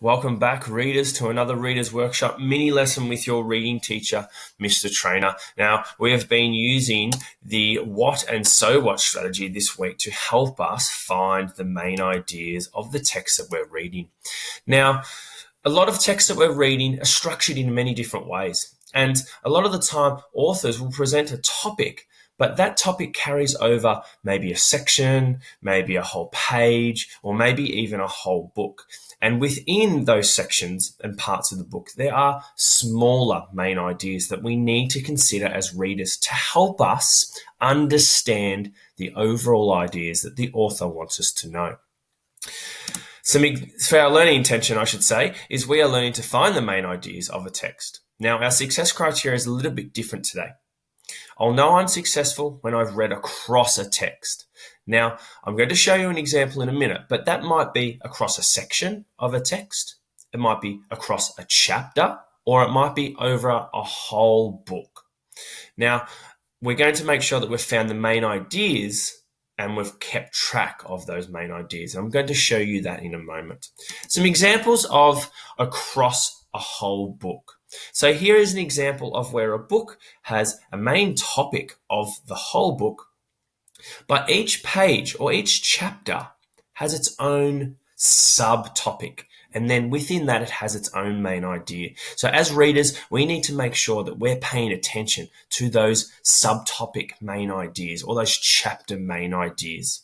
Welcome back, readers, to another Readers Workshop mini lesson with your reading teacher, Mr. Trainer. Now, we have been using the what and so what strategy this week to help us find the main ideas of the text that we're reading. Now, a lot of texts that we're reading are structured in many different ways. And a lot of the time, authors will present a topic, but that topic carries over maybe a section, maybe a whole page, or maybe even a whole book. And within those sections and parts of the book, there are smaller main ideas that we need to consider as readers to help us understand the overall ideas that the author wants us to know. For our learning intention, I should say, is we are learning to find the main ideas of a text. Now, our success criteria is a little bit different today. I'll know I'm successful when I've read across a text. Now, I'm going to show you an example in a minute, but that might be across a section of a text, it might be across a chapter, or it might be over a whole book. Now, we're going to make sure that we've found the main ideas and we've kept track of those main ideas. I'm going to show you that in a moment. Some examples of across a whole book. So here is an example of where a book has a main topic of the whole book, but each page or each chapter has its own subtopic. And then within that, it has its own main idea. So as readers, we need to make sure that we're paying attention to those subtopic main ideas or those chapter main ideas.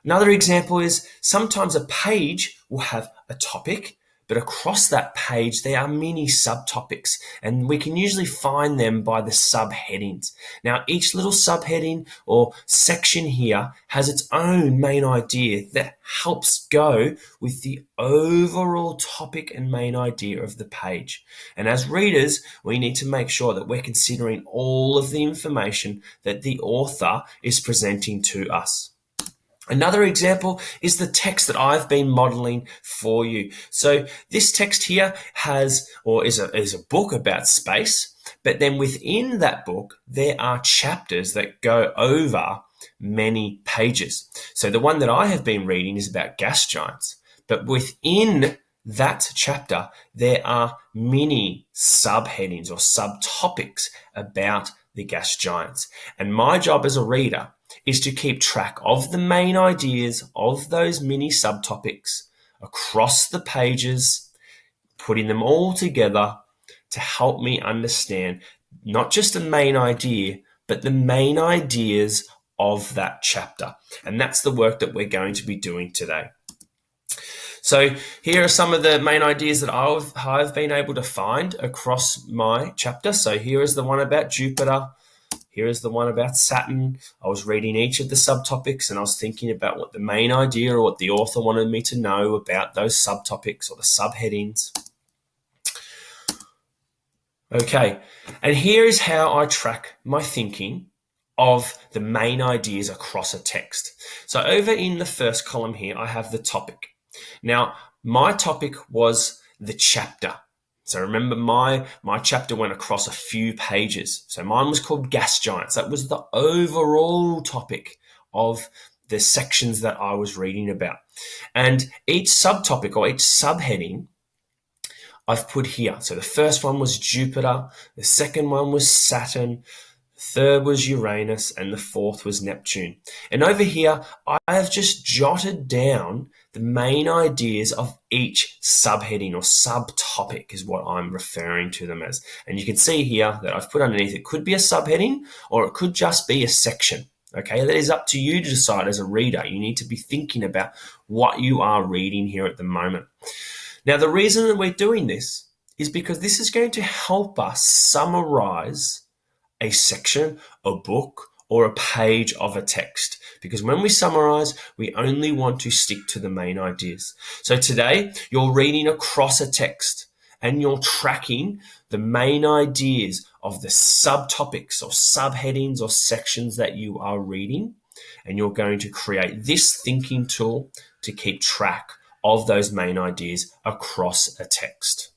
Another example is sometimes a page will have a topic, but across that page, there are many subtopics, and we can usually find them by the subheadings. Now, each little subheading or section here has its own main idea that helps go with the overall topic and main idea of the page. And as readers, we need to make sure that we're considering all of the information that the author is presenting to us. Another example is the text that I've been modeling for you. So this text here is a book about space, but then within that book, there are chapters that go over many pages. So the one that I have been reading is about gas giants, but within that chapter, there are many subheadings or subtopics about the gas giants. And my job as a reader is to keep track of the main ideas of those mini subtopics across the pages, putting them all together to help me understand not just the main idea, but the main ideas of that chapter. And that's the work that we're going to be doing today. So here are some of the main ideas that I've been able to find across my chapter. So here is the one about Jupiter. Here is the one about Saturn. I was reading each of the subtopics and I was thinking about what the main idea or what the author wanted me to know about those subtopics or the subheadings. Okay, and here is how I track my thinking of the main ideas across a text. So over in the first column here, I have the topic. Now, my topic was the chapter. So remember, my chapter went across a few pages. So mine was called Gas Giants. That was the overall topic of the sections that I was reading about. And each subtopic or each subheading I've put here. So the first one was Jupiter. The second one was Saturn. Third was Uranus, and the fourth was Neptune. And over here, I have just jotted down the main ideas of each subheading or subtopic is what I'm referring to them as. And you can see here that I've put underneath, it could be a subheading or it could just be a section. Okay, that is up to you to decide as a reader. You need to be thinking about what you are reading here at the moment. Now, the reason that we're doing this is because this is going to help us summarize a section, a book, or a page of a text. Because when we summarize, we only want to stick to the main ideas. So today, you're reading across a text and you're tracking the main ideas of the subtopics or subheadings or sections that you are reading. And you're going to create this thinking tool to keep track of those main ideas across a text.